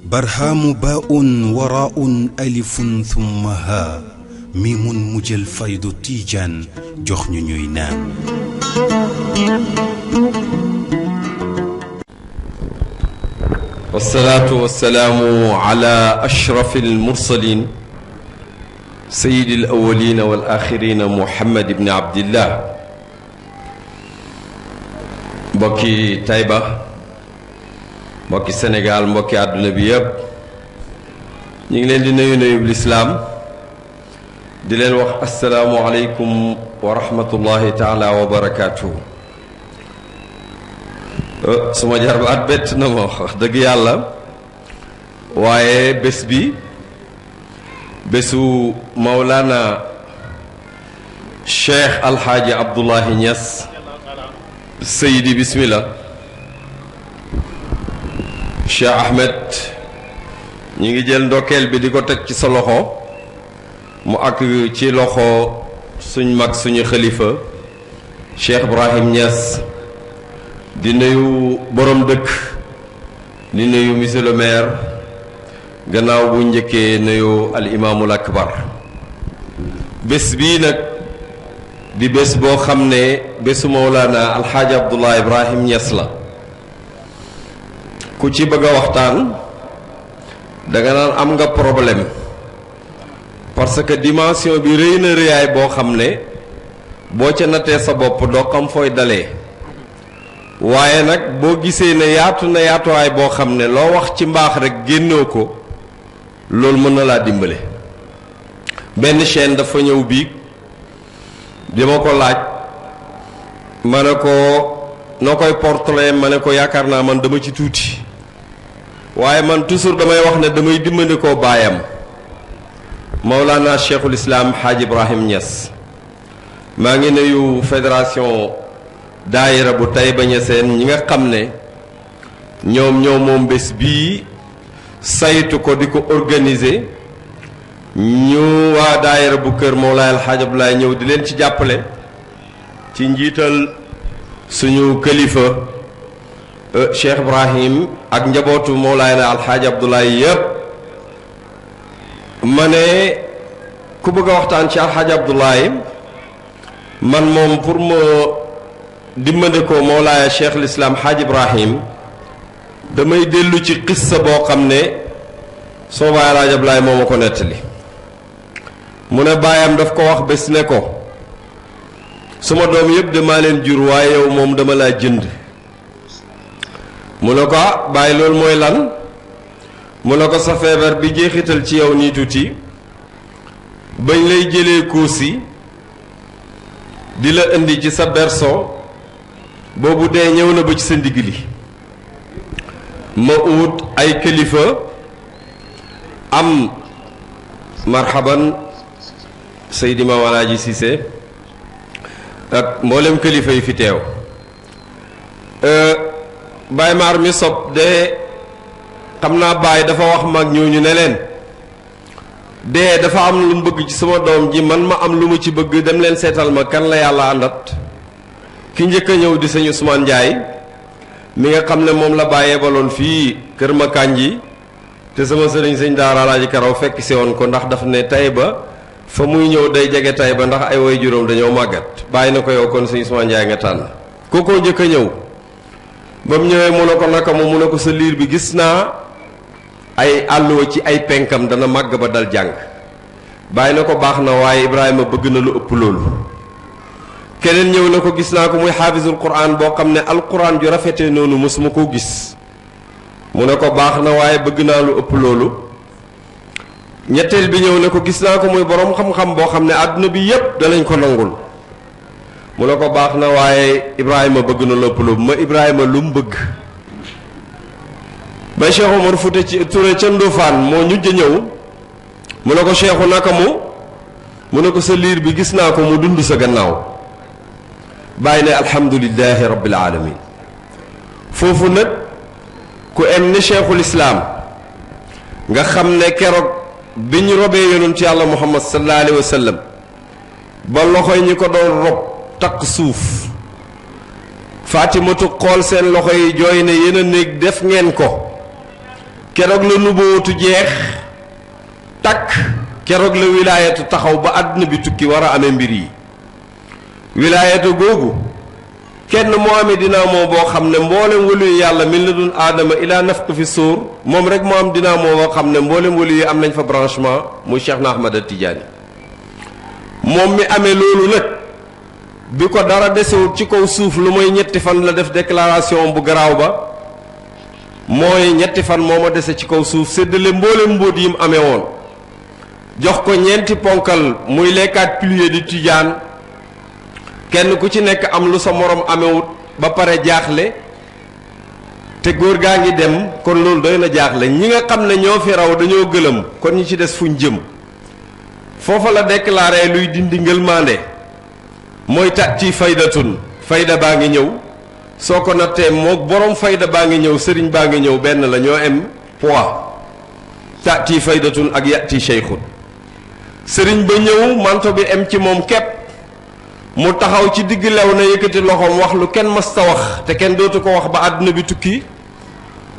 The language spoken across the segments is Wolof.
برهام باء وراء ألف ثم ها ميم مجل فيض تيجان جخن نينان والصلاة والسلام على أشرف المرسلين سيد الأولين والآخرين محمد بن عبد الله mbokki Taïba mbokki Sénégal mbokki àdduna bi yépp ñu ngi leen di nuyu lislaam di leen wax assalaamu aleykum wa rahmatullahi taala wa barakaatuhu suma jarbaat bett na ma wax dëgg yàlla waaye bés bi bésu Mawlana Cheikh Alxaaji Abdullahi Niass Seydi bismillah Cheikh Ahmed ñi ngi jël ndokkeel bi di ko teg ci sa loxo mu ak ci loxo suñ mag suñu xalifa Cheikh Ibrahim Niass di nuyu borom dëkk di nuyu monsieur le maire gannaaw bu njëkkee nuyu al imaamul akbar bés bii nag di bés boo xam ne bésu Mawlana Alxaaji Abdullah Ibrahim Niass la ku ci bëgg a waxtaan danga naan am nga problème parce que dimension bi rëy na rëyaay boo xam ne boo ca nattee sa bopp doo xam fooy dalee waaye nag boo gisee ne yaatu na yaatuwaay boo xam ne loo wax ci mbaax rek génnoo ko loolu mën na laa dimbale benn chaîne dafa ñëw biig dima ko laaj ma ne ko noo koy portrait ma ne ko yaakaar naa man dama ci tuuti waaye man toujours damay wax ne damay dimbali koo baayam Mawlana Cheikhul Islam Hadj Ibrahim Niass maa ngi nuyu fédération daayira bu Taïba Niassène ñi nga xam ne ñoom moom bés bii saytu ko di ko organiser ñu waa daayira bu kër Mawlaay Alxaaj Abdoulaye ñëw di leen ci jàppale ci njiital suñu kilifa Cheikh Ibrahim ak njabootu Mawlaay Alxaaj Abdoulaye yépp ma ne ku bëgg a waxtaan ci Alxaaj Abdoulaye man moom pour ma dimbali ko Mawlaay Cheikh l'Islam Hadj Ibrahim damay dellu ci xissa boo xam ne soo baay Alxaaj Abdoulaye moo ma ko nettali mu ne baayam daf ko wax bés ne ko suma doom yëpp damaa leen jur waaye yow moom dama laa jënd mu ne ko bàyyi loolu mooy lan mu ne ko sa feebar bi jeexital ci yow nii tuuti bañ lay jëlee kuusi di la indi ci sa berceau boobu dee ñëw na ba ci sa ndigg li ma ut ay kilifa am marhaban Seydi Maam Alaaji Cissé ak mboolem kilifa yi fi teew Baye Maar mi sob de xam naa Baye dafa wax mag ñooñu ne leen de dafa am lu mu bëgg ci sama doom ji man ma am lu mu ci bëgg dem leen seetal ma kan la yàlla àndat ki njëkk a ñëw di sëñ Ousmane Ndiaye mi nga xam ne moom la Baye yebaloon fii kër ma kànji te sama sëriñ sëñ Daara Alaaji Karaw fekk si woon ko ndax daf ne Taïba fa muy ñëw day jege Taïba ndax ay way juróom dañoo màggat bàyyi na ko yow kon sëñ Ousmane Ndiaye nga tànn kookoo njëkk a ñëw ba mu ñëwee mu ne ko naka mu ne ko sa liir bi gis naa ay àlluwa ci ay penkam dana màgg ba dal jàng bàyyi na ko baax na waaye Ibrahima bëgg na lu ëpp loolu keneen ñëw na ko gis naa ko muy xaafisul quran boo xam ne alquran ju rafetee noonu mosuma koo gis mu ne ko baax na waaye bëgg naa lu ëpp loolu ñetteel bi ñëw ne ko gis naa ko muy borom xam-xam boo xam ne àdduna bi yépp danañ ko nangul mu ne ko baax na waaye Ibrahima bëgg na lépp lu ma Ibrahima lu mu bëgg ba Cheikh Omar Fouta ci Touré ca Ndofane moo ñujj ñëw mu ne ko Cheikhu naka mu ne ko sa liir bi gis naa ko mu dund sa gannaaw bàyyi ne alhamdulillahi rabbil alamin foofu nag ku em ni Cheikhul Islam nga xam ne keroog bi ñu robee yonent yàlla Muhammad sallallahu alayhi wa sallam ba loxoy ñi ko doon rob takk suuf Fatimatu xool seen loxo yi jooy ne yéen a néeg def ngeen ko. keroog la nubuwatu jeex takk keroog la wilaayatu taxaw ba àdduna bi tukki war a amee mbir yi wilaayatu googu kenn moo amee dynamo boo xam ne mboolem waliyu yàlla min la dun aadama ilaa nafq fi suur moom rek moo am dynamo boo xam ne mboolem waliyu yi am nañ fa branchement muy Cheikh na Ahmad Tidiane moom mi amee loolu nag bi ko dara desewut ci kaw suuf lu mooy ñetti fan la def déclaration bu garaaw ba mooy ñetti fan moo ma dese ci kaw suuf séddale mboolem mbóot yi mu amee woon jox ko ñeenti ponkal muy les 4 piliers du Tidiane kenn ku ci nekk am lu sa morom amewut ba pare jaaxle te góor gaa ngi dem kon loolu doy na jaaxle ñi nga xam ne ñoo fi raw dañoo gëlëm kon ñi ci des fuñ jëm foofa la déclaré luy dindi ngëlmaande mooy tati faydatun fayda baa ngi ñëw soo ko nattee mook borom fayda baa ngi ñëw sëriñ baa ngi ñëw benn la ñoo am poids tati faydatun ak yati cheikhun sëriñ ba ñëw manto bi am ci moom képp mu taxaw ci digg lew na yëkkati loxoom wax lu kenn masta wax te kenn dootu ko wax ba àdduna bi tukki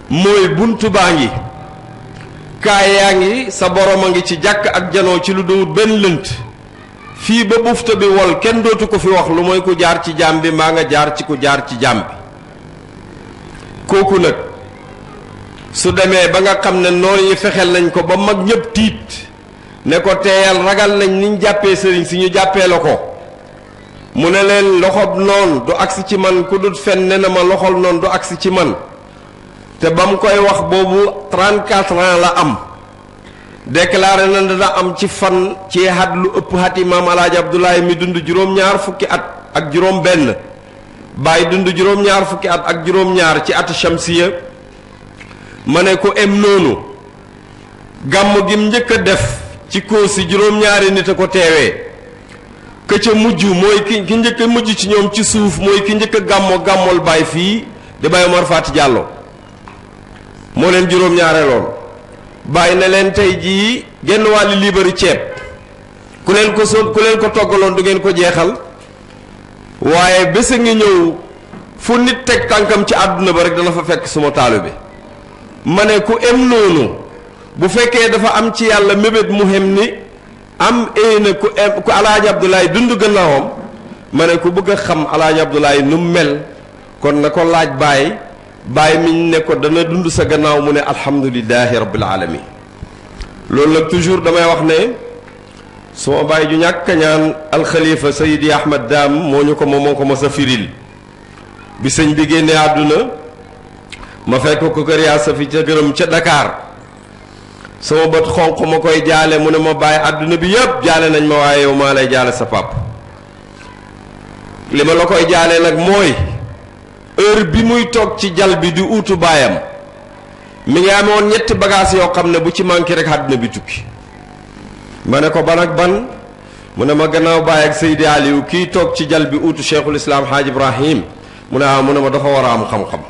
mooy buntu baa ngi kaay yaa ngi sa borom a ngi ci jàkk ak janoo ci lu dowut benn lënt fii ba bufta bi wol kenn dootu ko fi wax lu mooy ku jaar ci jaam bi maa nga jaar ci ku jaar ci jaam bi kooku nag su demee ba nga xam ne noonu yi fexeel nañ ko ba mag ñëpp tiit ne ko teeyal ragal nañ niñ jàppee sëriñ si ñu jàppee la ko mu ne leen loxob noon du agsi ci man ku dut fen ne na ma loxol noon du agsi ci man te ba mu koy wax boobu 34 ans la am déclaré na dana am ci fan ci at lu ëpp at imaam alaaji Abdoulaye mi dund juróom-ñaar fukki at ak juróom benn bàyyi dund juróom-ñaar fukki at ak juróom-ñaar ci atu shamsiya ma ne ko em noonu gàmm gim njëkk a def ci Koosi juróom-ñaari nit a ko teewee ka ca mujj mooy ki njëkk a mujj ci ñoom ci suuf mooy ki njëkk a gàmmool Baay fii di Baay Omar Fati Diallo moo leen juróom-ñaareeloon bàyyi na leen tey jii genn wàlli liibaru ceeb ku leen ko toggaloon du ngeen ko jeexal waaye bés a ngi ñëw fu nit teg tànkam ci àdduna ba rek dana fa fekk suma taalibe ma ne ku em noonu bu fekkee dafa am ci yàlla mébét mu xem ni am éena ku alaaji Abdoulaye dund gannaawam ma ne ku bëgg a xam alaaji Abdoulaye nu mel kon na ko laaj bàyyi miñ ne ko dana dund sa gannaaw mu ne alhamdulillahi rabbil alamin loolu nag toujours damay wax ne suma bàyyi ju ñàkk ñaan alxalifa sayidi ahmad daam moo ko mos a firil bi sëñ bi génnee àdduna ma fekk ko kër yaa sa fi ca gërëm ca Dakar sama bët xonq ma koy jaale mu ne ma bàyyi àdduna bi yépp jaale nañ ma waaye yow maa lay jaale sa pap li ma la koy jaale nag mooy heure bi muy toog ci jal bi di uutu baayam mi ngi amoon ñetti bagages yoo xam ne bu ci manqué rek àdduna bi tukki ma ne ko ban ak ban mu ne ma gannaaw baay ak Seydi Aliou kii toog ci jal bi uutu cheikhul islam haaj Ibrahim mu ne mu ne ma dafa war a am xam-xam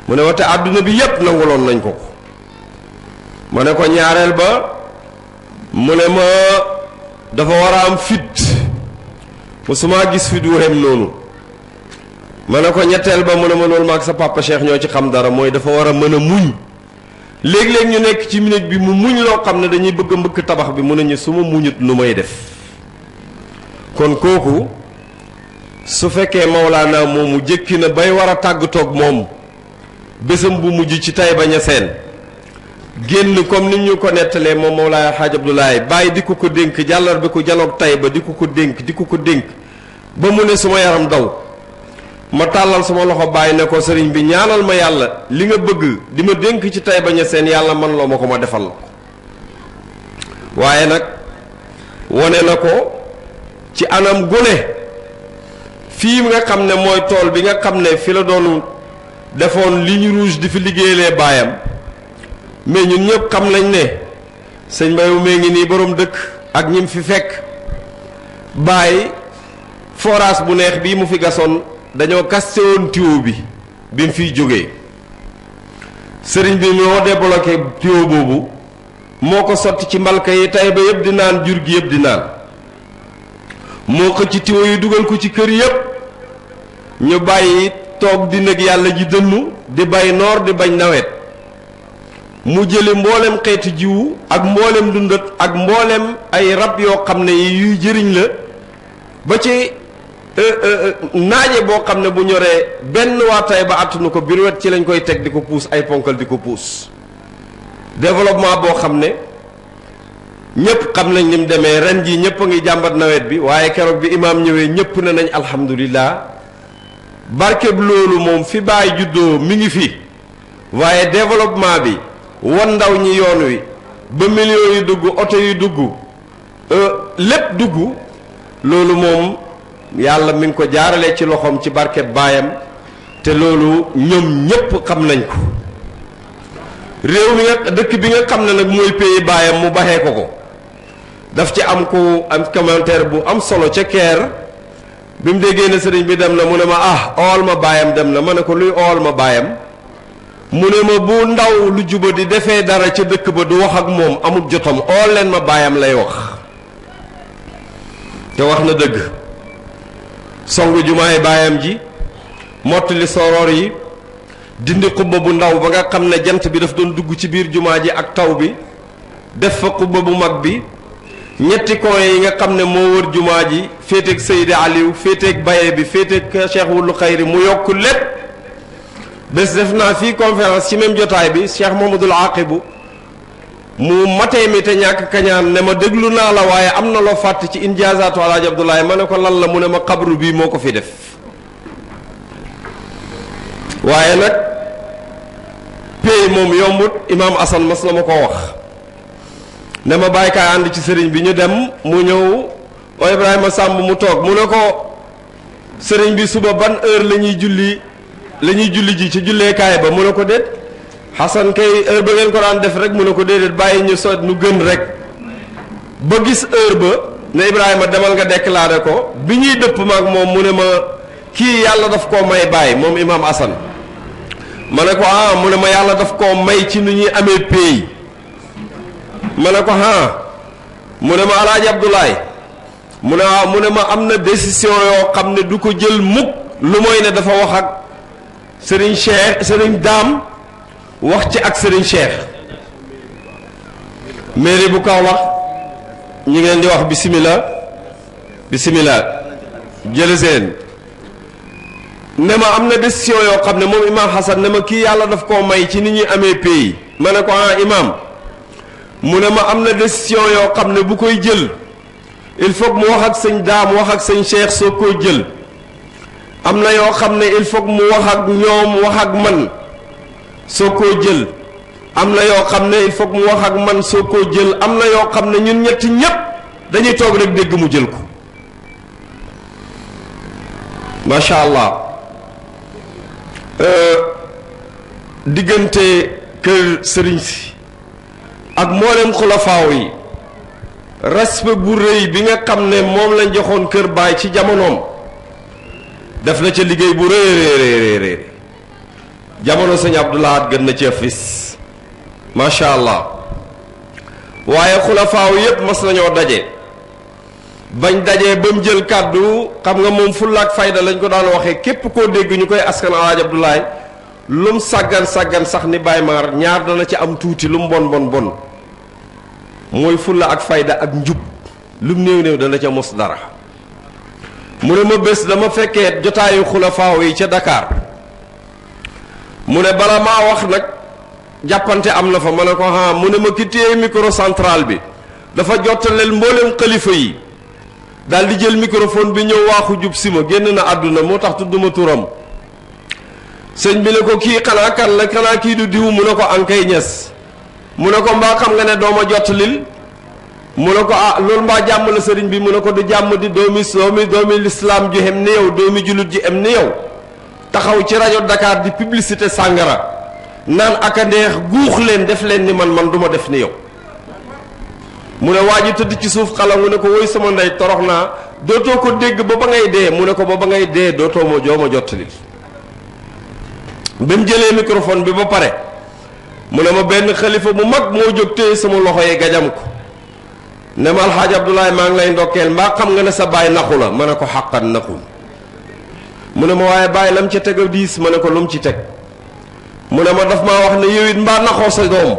mu ne ma te àdduna bi yépp nanguloon nañ ko ma ne ko ñaareel ba mu ne ma dafa war a am fit musuma gis fit wu xem noonu ma ne ko ñetteel ba mu ne ma loolu maag sa papa Cheikh ñoo ci xam dara mooy dafa war a mën a muñ léeg-léeg ñu nekk ci minute bi mu muñ loo xam ne dañuy bëgg a mbëkk tabax bi mu ne ñu su ma muñut nu may def kon kooku su fekkee Mawlaana moomu jëkki na bay war a tàggatoog moom bésam bu mujj ci Taïba Niassène génn comme ni ñu ko nettalee moom Mawlaay Xaaj Abdoulaye bàyyi di ko dénk jàllar bi ko jaloog Taïba di ko dénk ba mu ne suma yaram daw ma tàllal sama loxo bàyyi ne ko sëriñ bi ñaanal ma yàlla li nga bëgg di ma dénk ci Taïba Niassène yàlla man loo ma ko ma defal la waaye nag wone na ko ci anam gune fii nga xam ne mooy tool bi nga xam ne fi la doon defoon ligne rouge di fi liggéeyalee baayam mais ñun ñëpp xam nañ ne sëñ Mbaye mee ngi nii borom dëkk ak ñim fi fekk bàyyi forage bu neex bii mu fi gasoon dañoo kaste woon tuyau bi mu fiy jógee sëriñ bi moo débloqué tuyau boobu moo ko sotti ci mbalka yi Taïba yëpp di naan jur gi yëpp di naan moo xëcc tuyau yi dugal ko ci kër yëpp ñu bàyyi toog di nekk yàlla ji dënnu di bay noor di bañ nawet mu jëli mboolem xeetu jiwu ak mboolem dundat ak mboolem ay rab yoo xam ne yuy jëriñ la ba ci naaje boo xam ne bu ñoree benn waataay ba attunu ko biir wet ci lañ koy teg di ko puus ay ponkal di ko puus développement boo xam ne ñëpp xam nañ ni mu demee ren jii ñëpp a ngi jàmbat nawet bi waaye keroog bi imaam ñëwee ñëpp ne nañ alhamdulillah barkeb loolu moom fi baay juddoo mi ngi fi waaye développement bi wan ndaw ñi yoon wi ba millions yu dugg oto yu dugg lépp dugg loolu moom yàlla mi ngi ko jaarale ci loxoom ci barkeb baayam te loolu ñoom ñépp xam nañ ko réew mi nga dëkk bi nga xam ne nag mooy pays baayam mu baxee ko ko daf ci am ku am commentaire bu am solo ca keer bi mu déggee ne sëriñ bi dem na mu ne ma ool ma baayam dem na ma ne ko luy ool ma baayam mu ne ma bu ndaw lu juba di defee dara ca dëkk ba du wax ak moom amul jotam ool leen ma baayam lay wax te wax na dëgg songu jumaay baayam ji mottali soroor yi dindi xubba bu ndaw ba nga xam ne jant bi daf doon dugg ci biir jumaa ji ak taw bi def fa xubba bu mag bi ñetti coin yi nga xam ne moo wër jumaa ji féeteeg Seydi Aliou féeteeg baye bi féeteeg Cheikh Wulu Xayri mu yokk lépp bés def naa fii conférence ci même jotaay bi Cheikh Mamadul Aqibu mu matee mi te ñàkk kañaan ne ma déglu naa la waaye am na loo fàtte ci injaazaatu Alaaji Abdoulaye ma ne ko lan la mu ne ma xabru bii moo ko fi def waaye nag pay moom yombut imaam Assane mas na ma ko wax ne ma bàyyi kaay ànd ci sëriñ bi ñu dem mu ñëw o Ibrahima Samb mu toog mu ne ko sëriñ bi suba ban heure la ñuy julli ji ci julleekaay ba mu ne ko déet Xasan kay heure ba ngeen ko daan def rek mu ne ko déedéet bàyyi ñu sot nu gën rek ba gis heure ba ne Ibrahima demal nga déclaré ko bi ñuy dëpp maag moom mu ne ma kii yàlla daf koo may bàyyi moom imaam Assane ma ne ko mu ne ma yàlla daf koo may ci nu ñuy amee pay ma ne ko mu ne ma Alaaji Abdoulaye mu ne mu ne ma am na décision yoo xam ne du ko jël mukk lu mooy ne dafa wax ak Serigne Cheikh Serigne Dame wax ci ak Serigne Cheikh mairie bu Kaolack ñi ngi leen di wax bismillah jële seen ne ma am na décision yoo xam ne moom imaam Hassan ne ma kii yàlla daf koo may ci ni ñuy amee pays ma ne ko imaam mu ne ma am na décision yoo xam ne bu koy jël il faut que mu wax ak sëñ Daam wax ak sëñ Cheikh soo koy jël am na yoo xam ne il faut que mu wax ak ñoom wax ak man soo koy jël am na yoo xam ne il faut que mu wax ak man soo koy jël am na yoo xam ne ñun ñetti ñépp dañuy toog rek dégg mu jël ko macha allah diggante kër sëriñ si ak mboolem xulafaaw yi respect bu rëy bi nga xam ne moom lañ joxoon kër baay ci jamonoom def na ca liggéey bu rëy jamono sëñ Abdoulahat gën na cee fis macha allah waaye xulafaaw yépp mas nañoo daje bañ dajee ba mu jël kàddu xam nga moom fulla ak fayda lañ ko daan waxee képp koo dégg ñu koy askan Alaaji Abdoulaye lum sàggan sax ni Baye Mar ñaar dana ci am tuuti lu mu bon mooy fulla ak fayda ak njub lum néew dana ca mos dara mu ne ma bés dama fekkee jotaayu xulafaaw yi ca Dakar mu ne bala maa wax nag jàppante am na fa ma ne ko mu ne ma ki téye micro central bi dafa jottaleel mboolem xalifa yi daal di jël microphone bi ñëw waaxu jub si ma génn na àdduna moo tax tudduma turam sëñ bi ne ko kii xanaa kan la xanaa kii du diw mu ne ko ankay ñes mu ne ko mbaa xam nga ne dooma jottalil mu ne ko loolu mbaa jàmm la sëriñ bi mu ne ko du jàmm di doomi lislaam ju em ni yow doomi jullit ji em ni yow taxaw ci rajo Dakar di publicité sàngara naan aka neex guux leen def leen ni man duma def ni yow mu ne waa ji tëdd ci suuf xala mu ne ko woy sama ndey torox naa dootoo ko dégg ba ngay dee mu ne ko ba ngay dee dootoo ma joo ma jottali ba mu jëlee microphone bi ba pare mu ne ma benn xalifa bu mag moo jóg téye sama loxo yi gajam ko ne ma Alxaaji Abdoulaye maa ngi lay ndokkeel mbaa xam nga ne sa baay naxu la ma ne ko xàqan naxul mu ne ma waaye bàyyi lam ca teg a diis ma ne ko lu mu ci teg mu ne ma daf maa wax ne yow it mbaa naxoo sa doom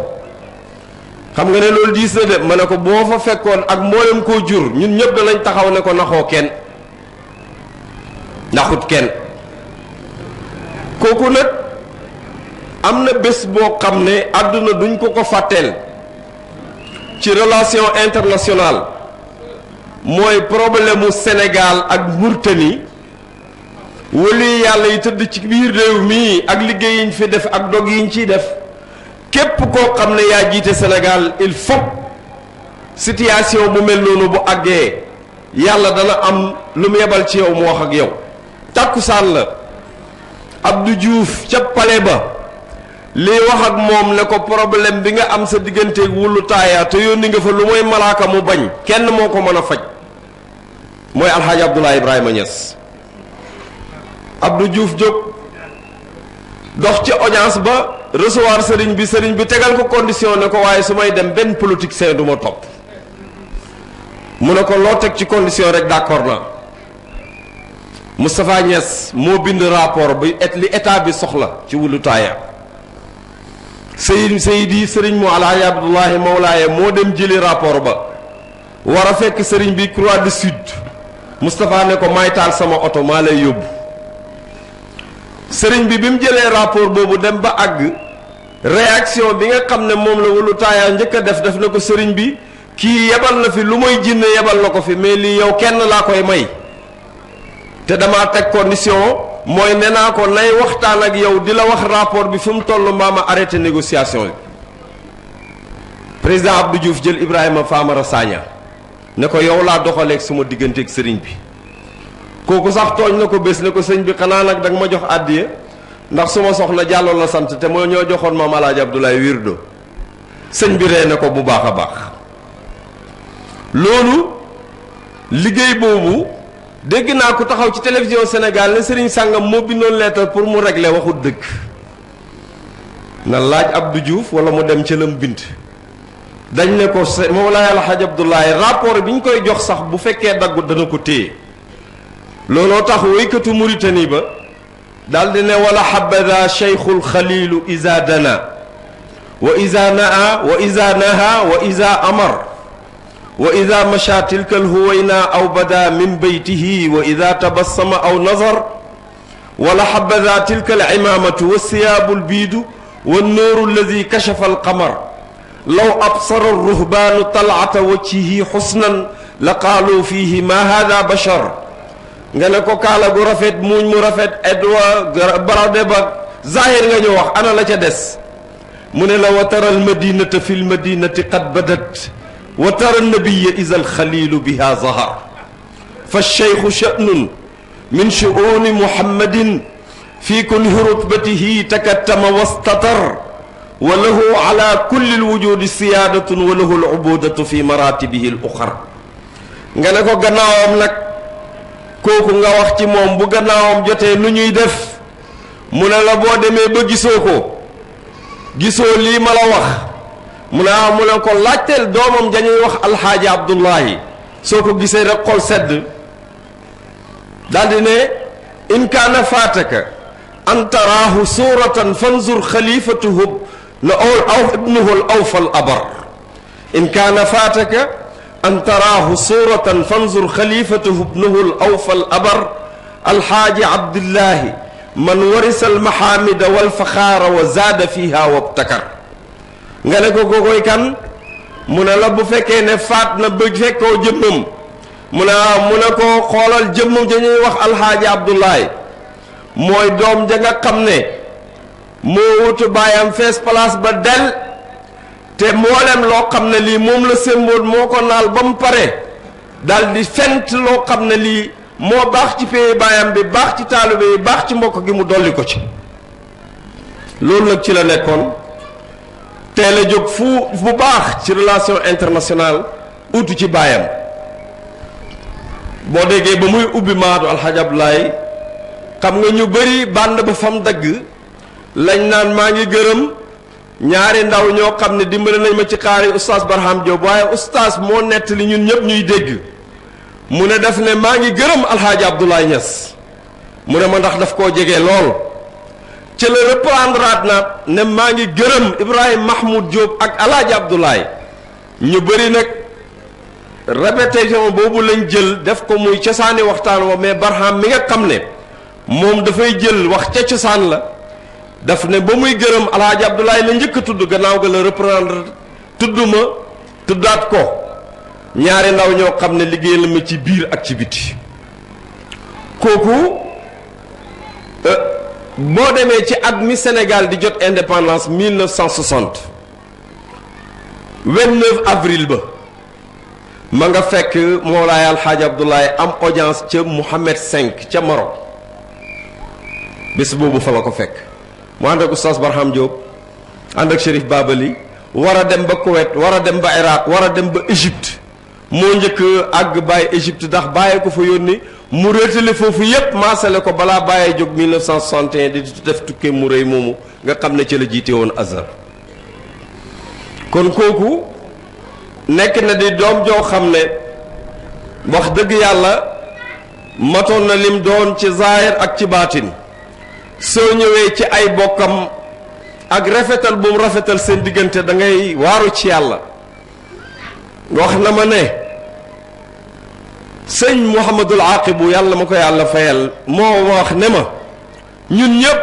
xam nga ne loolu diis na de ma ne ko boo fa fekkoon ak mboolem koo jur ñun ñëpp danañ taxaw ne ko naxoo kenn naxut kenn kooku nag am na bés boo xam ne àdduna duñ ko ko fàtteel ci relation internationale mooy problème mu Sénégal ak Mauritanie wali yàlla yi tëdd ci biir réew mii ak liggéey yiñ fi def ak dog yiñ ciy def képp koo xam ne yaa jiite Sénégal il faut situation bu mel noonu bu àggee yàlla dana am lu mu yebal ci yow mu wax ak yow tàkkusaan la Abdou Diouf ca palais ba lii wax ak moom ne ko problème bi nga am sa digganteeg wulu taaya te yónni nga fa lu mooy malaaka mu bañ kenn moo ko mën a faj mooy alxaaji Abdoulaye Ibrahima Niass Abdou Diouf jóg dox ci audience ba recevoir sëriñ bi tegal ko condition ne ko waaye su may dem benn politicien du ma topp mu ne ko loo teg ci condition rek d'accord na Moustapha Niass moo bind rapport bi li état bi soxla ci wulu taaya Seydi sëriñ mu alaaji Abdoulahi Mawlaaye moo dem jëli rapport ba war a fekk sëriñ bi Croix du Sud Moustapha ne ko may taal sama oto maa lay yóbbu sëriñ bi mu jëlee rapport boobu dem ba àgg réaction bi nga xam ne moom la wulu taaya njëkk a def na ko sëriñ bi kii yebal na fi lu mooy jinne yebal na ko fi mais lii yow kenn laa koy may te damaa teg condition mooy nee naa ko nay waxtaan ak yow di la wax rapport bi fu mu toll mbaama arrêté négociation yi président Abdou Diouf jël Ibrahima Famara Sagna ne ko yow laa doxaleeg suma digganteeg sëriñ bi kooku sax tooñ na ko bés ne ko sëñ bi xanaa nag danga ma jox àddiya ndax suma soxna jàlloon la sant te moo ñoo joxoon maam Alaaji Abdoulaye wirdo sëñ bi ree ne ko bu baax a baax loolu liggéey boobu dégg naa ko taxaw ci télévision Sénégal ne sëriñ sàngam moo bindoon lettre pour mu régler waxut dëgg na laaj Abdou Diouf wala mu dem ca lam bind dañ ne ko Mawlaay Alxaaj Abdoulaye rapport bi ñu koy jox sax bu fekkee daggut dana ko téye looloo tax woykatu Mauritanie ba daal di ne wala habada cheikhul xalilu isa dana wa isa naa wa isa naha wa isa amar wa ida macha tilka alhuwayna aw bada min baytihi wa ida tabassama aw nazar wala habada tilka alimamatu walsiyaabu albiidu wannooru alladi kashafa alqamar law absara alruhbaanu talata wajhihi xusnan la qaalu fihi ma hada bashar nga ne ko kaala gu rafet muuñ mu rafet edwa barade ba zahir nga ñu wax ana la ca des mu ne la wa tara almadinata fi lmadinati qad badat wa tara nabiya isa alxalilu biha zahar fa cheikhu sha'nun min shu'uni muhammadin fi kunhi rutbatihi takattama wastatar wa lahu ala kulli alwujudi siyadatun wa lahu alubudatu fi maratibihi aluxar nga ne ko gannaawam nag kooku nga wax ci moom bu gannaawam jotee nu ñuy def mu ne la boo demee ba gisoo lii ma la wax mu ne ko laajteel doomam dañuy wax alxaaji Abdullahi soo ko gisee rek xol sedd daldi ne in kaana faataka an taraahu suuratan fanzur xalifatuhu la aw ibnuhu al awfal abar in kaana faataka an taraahu suuratan fanzur xalifatuhu ibnuhu al awfal abar alxaaji Abdullahi man warisa almahamida walfaxaara wa zaada fiha wabtakar nga ne ko kookoy kan mu ne la bu fekkee ne faat na ba fekkoo jëmmam mu ne ko xoolal jëmmam ja ñuy wax alxaaji Abdullahi mooy doom ja nga xam ne moo wutu baayam fees place ba del te mboolem loo xam ne lii moom la semboon moo ko naal ba mu pare dal di fent loo xam ne lii moo baax ci pay baayam bi baax ci taalibe yi baax ci mbokk gi mu dolli ko ci loolu nag ci la nekkoon teel a jóg fu baax ci relation internationale utu ci baayam boo déggee ba muy ubbi maadu alxaaj Abdoulaye xam nga ñu bëri bànd ba fam dagg lañ naan maa ngi gërëm ñaari ndaw ñoo xam ne dimbali nañ ma ci xaari oustaz Barham Diop waaye oustaz moo nett li ñun ñëpp ñuy dégg mu ne def ne maa ngi gërëm alxaaji Abdoulaye Niass mu ne ma ndax daf koo jege lool ci la reprendre naat ne maa ngi gërëm Ibrahima Mahmoud Diop ak Alaaji Abdoulaye ñu bëri nag répétition boobu lañ jël def ko muy cosaani waxtaan wa mais Barham mi nga xam ne moom dafay jël wax ca cosaan la daf ne ba muy gërëm Alaaji Abdoulaye la njëkk a tudd gannaaw ga la reprendre tudd ma tuddaat ko ñaari ndaw ñoo xam ne liggéey la ma ci biir ak ci biti kooku boo demee ci at mi Sénégal di jot indépendance 1960 29 avril ba ma nga fekk Mawlaay Alxaaji Abdoulaye am audience ca Mohammed V ca Maroc bés boobu fa la ko fekk mu ànd ak Oustaz Barham Diop ànd ak Chérif Babali war a dem ba Koweït war a dem ba Irak war a dem ba Égypte moo njëkk àgg bàyyi Égypte ndax bàyyi ko fa yónni mu réetale foofu yépp maasale ko balaa bàyyee jóg 1961 di def tukkee mu rëy moomu nga xam ne ci la jiite woon Azhar kon kooku nekk na di doom joo xam ne wax dëgg yàlla matoon na lim doon ci zaahir ak ci baatin soo ñëwee ci ay bokkam ak rafetal bu mu rafetal seen diggante da ngay waaru ci yàlla wax na ma ne sëñ Mouhamadul Aqibu yàlla ma ko yàlla fayal moo wax ne ma ñun ñëpp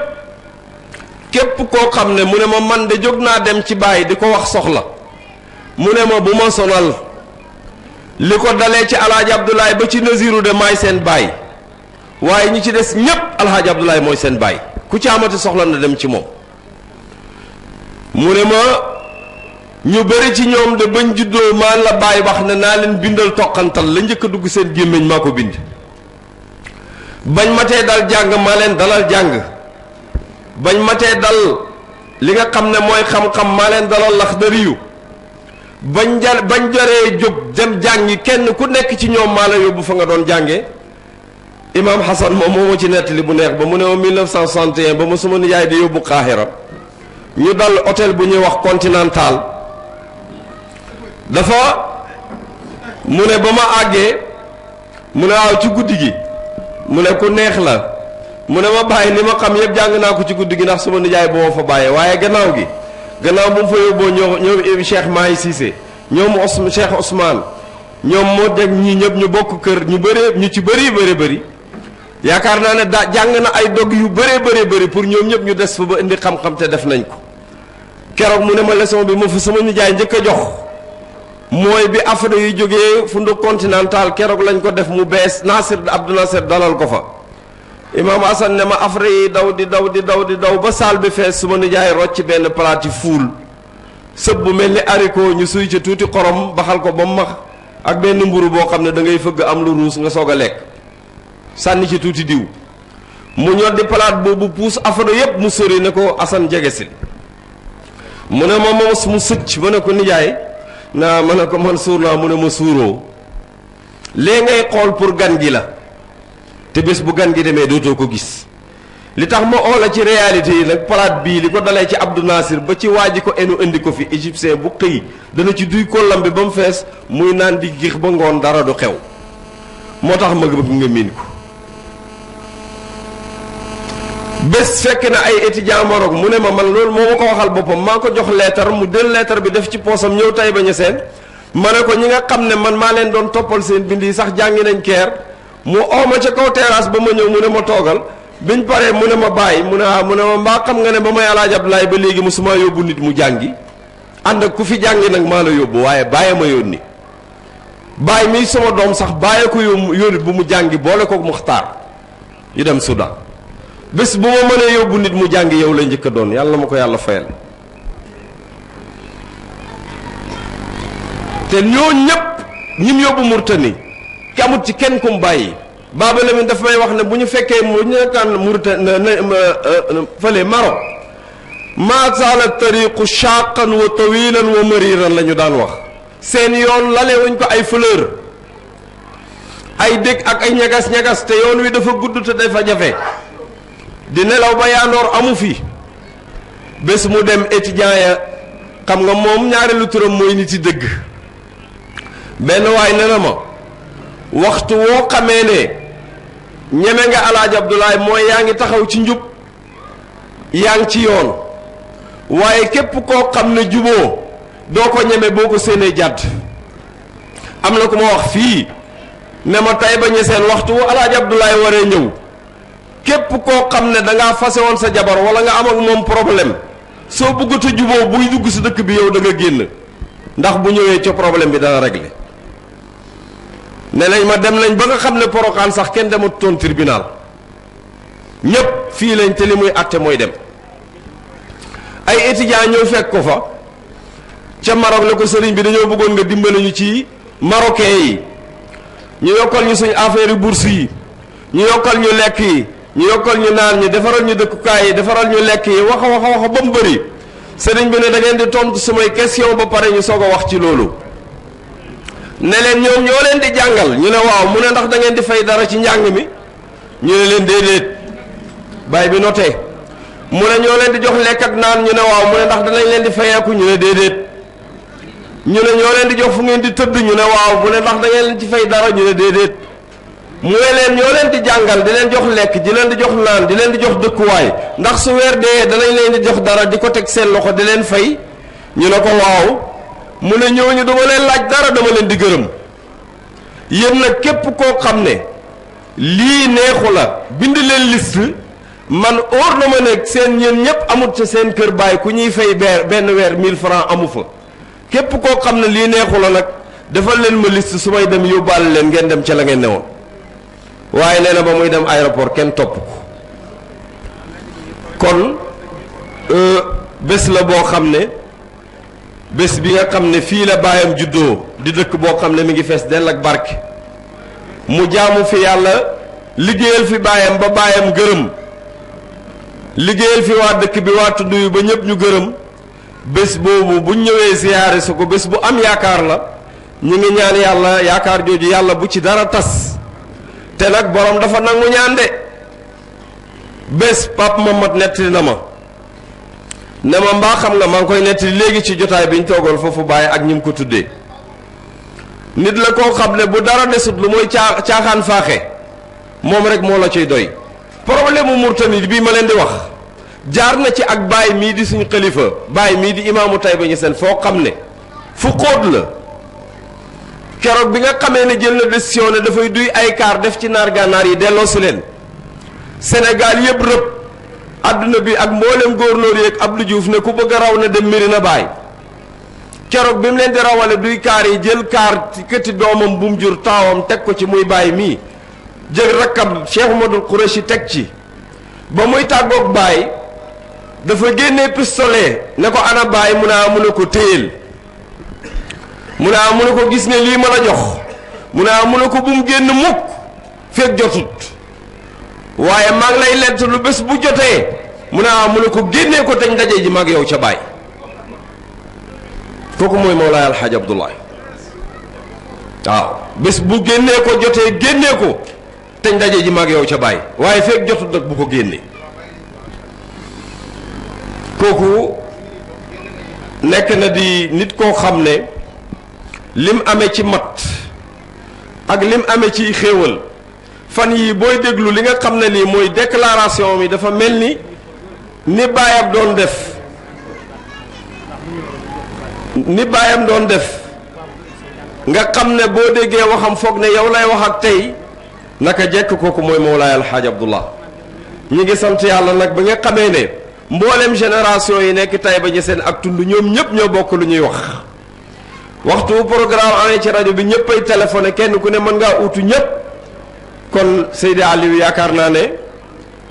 képp koo xam ne mu ne ma man de jóg naa dem ci baay di ko wax soxla mu ne ma bu ma sonal li ko dalee ci alhaaji Abdoulaye ba ci Naziru de maay seen baay waaye ñi ci des ñépp alhaaji Abdoulaye mooy seen baay ku ci amati soxla na dem ci moom mu ne ma ñu bëri ci ñoom de bañ juddoo maa la bàyyi wax ne naa leen bindal toqantal la njëkk a dugg seen gémmiñ maa ko bind bañ matee dal jàng maa leen dalal jàng bañ matee dal li nga xam ne mooy xam-xam maa leen dalal Laxdariyu bañ jaree jóg dem jàngi kenn ku nekk ci ñoom maa la yóbbu fa nga doon jànge Imam Hassan moom moo ma ci nettali bu neex ba mu ne ma 1961 ba ma suma nijaay di yóbbu Qahira ñu dal hôtel bu ñuy wax Continental dafa mu ne ba ma àggee mu ne waaw ci guddi gi mu ne ku neex la mu ne ma bàyyi li ma xam yëpp jàng naa ko ci guddi gi ndax suma nijaay boo ma fa bàyyee waaye gannaaw gi gannaaw bu mu fa yóbboo ñoom Cheikh Mahi Cissé ñoom Cheikh Ousmane ñoom moo dégg ñii ñëpp ñu bokk kër ñu bëree ñu ci bëri yaakaar naa ne jàng na ay dog yu bëri pour ñoom ñëpp ñu des fa ba indi xam-xam te def nañ ko keroog mu ne ma leçon bi ma fa sama nijaay njëkk a jox mooy bi affaire yu jógee fundu Continental keroog lañ ko def mu bees Abdou Nasser dalal ko fa Imam Hassan ne ma affaire yi daw di daw ba saal bi fees suma nijaay rocc benn palaat yi fuul sëb bu mel ni haricot ñu suy ci tuuti xorom baxal ko ba mu max ak benn mburu boo xam ne da ngay fëgg am lu ruus nga soog a lekk sànni ci tuuti diw mu ñor di palaat boobu puus affaire yépp mu sori ne ko Hassan jege si mu ne ma moos mu sëcc ma ne ko nijaay naa ma ne ko man suur naa mu ne ma suuroo lee ngay xool pour gan gi la te bés bu gan gi demee dootoo ko gis li tax ma oola ci réalité yi nag palaat bii li ko dalee ci Abdou Nasir ba ci waa ji ko enu indi ko fi égyptien bu xëy dana ci duy kollam bi ba mu fees muy naan di gix ba ngoon dara du xew moo tax ma bëgg nga miin ko bés fekk na ay étudiant Maroc mu ne ma man loolu moo ma ko waxal boppam maa ko jox leetar mu del leetar bi def ci poosam ñëw tay ba ñu seen ma ne ko ñi nga xam ne man maa leen doon toppal seen bind yi sax jàngi nañ keer mu ooma ca kaw terrasse ba ma ñëw mu ne ma toogal biñ paree mu ne ma bàyyi mu ne ma mbaa xam nga ne ba may Alaaji Abdoulaye ba léegi musuma yóbbu nit mu jàngi ànd ak ku fi jàngi nag maa la yóbbu waaye bàyyi ma yónni bàyyi mi sama doom sax bàyyi ko yónni bu mu jàngi boole ko Muxtaar yu dem Soudan bés bu ma mënee yóbbu nit mu jàngi yow la njëkk a doon yàlla ma ko yàlla fayal te ñoo ñëpp ñim yóbbu Mauritanie ki amut ci kenn kum bàyyi Baba Lamine daf may wax ne bu ñu fekkee mu ñu nekkaan Mauritanie fële Maroc ma zaala tariqu shaqan wa tawilan wa mariran la ñu daan wax seen yoon lale wuñ ko ay fleur ay dëkk ak ay ñagas-ñagas te yoon wi dafa gudd te dafa jafe di nelaw ba yaandoor amu fi bés mu dem étudiant ya xam nga moom ñaareelu turam mooy nit yi dëgg benn waay ne na ma waxtu woo xamee ne ñeme nga Alaaji Abdoulaye mooy yaa ngi taxaw ci njub yaa ngi ci yoon waaye képp koo xam ne juboo doo ko ñeme boo ko séenee jàdd. am na ku ma wax fii ne ma Taïba Niassène waxtu wu Alaaji Abdoulaye waree ñëw képp koo xam ne da ngaa fase woon sa jabar wala nga am ak moom problème soo bëggut a juboo buy dugg si dëkk bi yow da nga génn ndax bu ñëwee ca problème bi dana régler. ne nañ ma dem nañ ba nga xam ne Porokhane sax kenn demut toon tribunal ñépp fii lañ te li muy àtte mooy dem. ay étudiants ñëw fekk ko fa ca Maroc ne ko sëriñ bi dañoo bëggoon nga dimbali ñu ci marocain yi ñu yokkal ñu suñ affaire bourse yi ñu yokkal ñu lekk yi ñu yokkal ñu naan ñi defaral ñu dëkkukaay yi defaral ñu lekk yi wax ba mu bëri sëriñ bi ne da ngeen di tontu samay question ba pare ñu soog a wax ci loolu. ne leen ñoom ñoo leen di jàngal ñu ne waaw mu ne ndax da ngeen di fay dara ci njàng mi ñu ne leen déedéet baay bi noté mu ne ñoo leen di jox lekk ak naan ñu ne waaw mu ne ndax danañ leen di fayeeku ñu ne déedéet ñu ne ñoo leen di jox fu ngeen di tëdd ñu ne waaw mu ne ndax da ngeen leen ci fay dara ñu ne déedéet mu ne leen ñoo leen di jàngal di leen jox lekk di leen di jox naan di leen di jox dëkkuwaay ndax su weer dee danañ leen di jox dara di ko teg seen loxo di leen fay ñu ne ko waaw mu ne ñooñu dama leen laaj dara dama leen di gërëm yéen nag képp koo xam ne lii neexu la bind leen liste man óor na ma ne seen ñeen ñëpp amut ca seen kër baay ku ñuy fay benn weer 1000 francs amu fa képp koo xam ne lii neexu la nag defal leen ma liste su may dem yóbbaale leen ngeen dem ca la ngeen newoon waaye nee na ba muy dem aéroport kenn topp ko kon bés la boo xam ne bés bi nga xam ne fii la baayam juddoo di dëkk boo xam ne mi ngi fees dell ak barke mu jaamu fi yàlla liggéeyal fi baayam ba baayam gërëm liggéeyal fi waa dëkk bi waa tudd yi ba ñëpp ñu gërëm bés boobu buñ ñëwee ziyaare su ko bés bu am yaakaar la ñu ngi ñaan yàlla yaakaar jooju yàlla bu ci dara tas te nag borom dafa nangu ñaan de bés Pape Mamat nettali na ma ne ma mbaa xam nga maa ngi koy nettali léegi ci jotaay bi ñu toogoon foofu bàyyi ak ñi mu ko tuddee nit la koo xam ne bu dara desut lu mooy caaxaan faaxe moom rek moo la ciy doy problème mu Mauritanie bii ma leen di wax jaar na ci ak baay mii di suñu xalifa baay mii di imaamu Taïba Niassène foo xam ne fu xóot la keroog bi nga xamee ne jël na décision ne dafay duy ay kaar def ci naar gànnaar yi delloo si leen Sénégal yëpp rëpp adduna bi ak mboolem góornóor yi ak Abdou Diouf ne ku bëgg a raw na dem Medina Baye keroog bi mu leen di rawale duy kaar yi jël kaar ci këti doomam bu mu jur taawam teg ko ci muy Baye mii jël rakkam Cheikh Modou Qoureshi teg ci ba muy tàggoog Baye dafa génnee pistolet ne ko ana Baye mu ne ko téyel mu ne ko gis ne lii ma la jox mu ne ko bu mu génn mukk fekk jotut waaye maa ngi lay lent lu bés bu jotee mu ne ko génnee ko teñ daje ji mag yow ca Baye kooku mooy Mawlaay Alxaaj Abdoulaye waaw bés bu génnee ko jotee génnee ko teñ daje ji mag yow ca Baye waaye fekk jotut nag bu ko génnee kooku nekk na di nit koo xam ne lim amee ci mat ak lim amee ci xéewal fan yii booy déglu li nga xam ne lii mooy déclaration mi dafa mel ni baayam doon def nga xam ne boo déggee waxam foog ne yow lay wax ak tey naka jekk kooku mooy Mawlaay Alxaaj Abdullah ñi ngi sant yàlla nag ba nga xamee ne mboolem génération yi nekk Taïba Niassène ak tund ñoom ñëpp ñoo bokk lu ñuy wax waxtu programme amee ci rajo bi ñëpp ay téléphoné kenn ku ne mën ngaa utu ñëpp kon Seydi Aliou yaakaar naa ne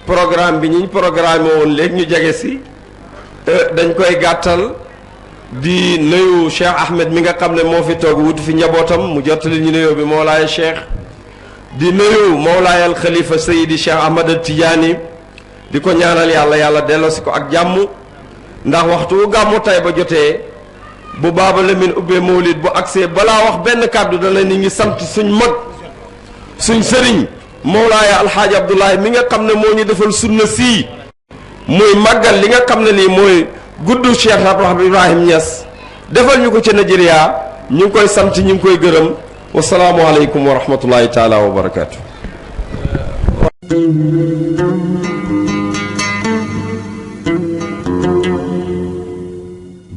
programme bi ñiñ programme woon léegi ñu jege si dañ koy gàttal di nuyu Cheikh Ahmed mi nga xam ne moo fi toog wutu fi njabootam mu jottali ñu nuyoo bi Mawlaay Cheikh di nuyu Mawlaay al Khalifa Seydi Cheikh Ahmad al Tidiane di ko ñaanal yàlla delloosi ko ak jàmm ndax waxtu wu gàmmu Taïba jotee bu Baaba Lamin ubbee mawlid bu agsee balaa wax benn kàddu da la nit ñi sant suñ mag suñ sëriñ Mawlaay Alxaaji Abdoulaye mi nga xam ne moo ñu defal sunna sii muy màggal li nga xam ne lii mooy guddu Cheikh Ibrahim Niass defal ñu ko ca Nigeria ñu ngi koy sant ñu ngi koy gërëm wasalaamualeykum wa rahmatullahi taala wa barakaatu.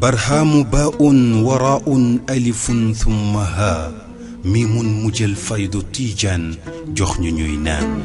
برهام باء وراء ألف ثم ها ميم مجل فيض تيجان جخن نام